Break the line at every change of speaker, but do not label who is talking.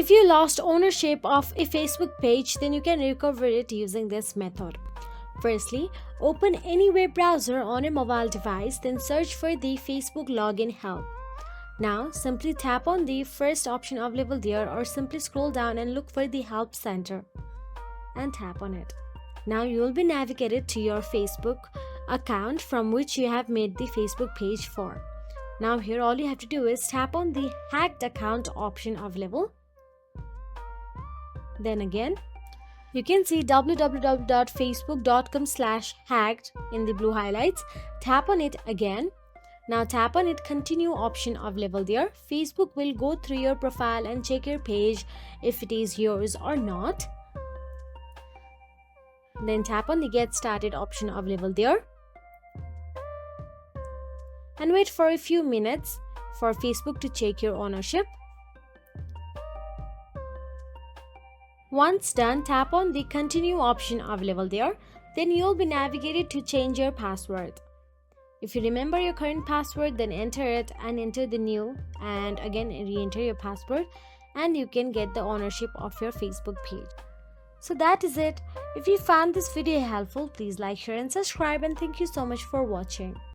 If you lost ownership of a Facebook page, then you can recover it using this method. Firstly, open any web browser on a mobile device, then search for the Facebook login help. Now, simply tap on the first option available there or simply scroll down and look for the help center and tap on it. Now you will be navigated to your Facebook account from which you have made the Facebook page for. Now here all you have to do is tap on the hacked account option available. Then again, you can see www.facebook.com/hacked in the blue highlights. Tap on it again. Now tap on it continue option available there. Facebook will go through your profile and check your page if it is yours or not. Then tap on the get started option available there. And wait for a few minutes for Facebook to check your ownership. Once done, tap on the continue option available there. Then you'll be navigated to change your password. If you remember your current password, then enter it and enter the new and again re-enter your password and you can get the ownership of your Facebook page. So that is it. If you found this video helpful, please like, share and subscribe, and thank you so much for watching.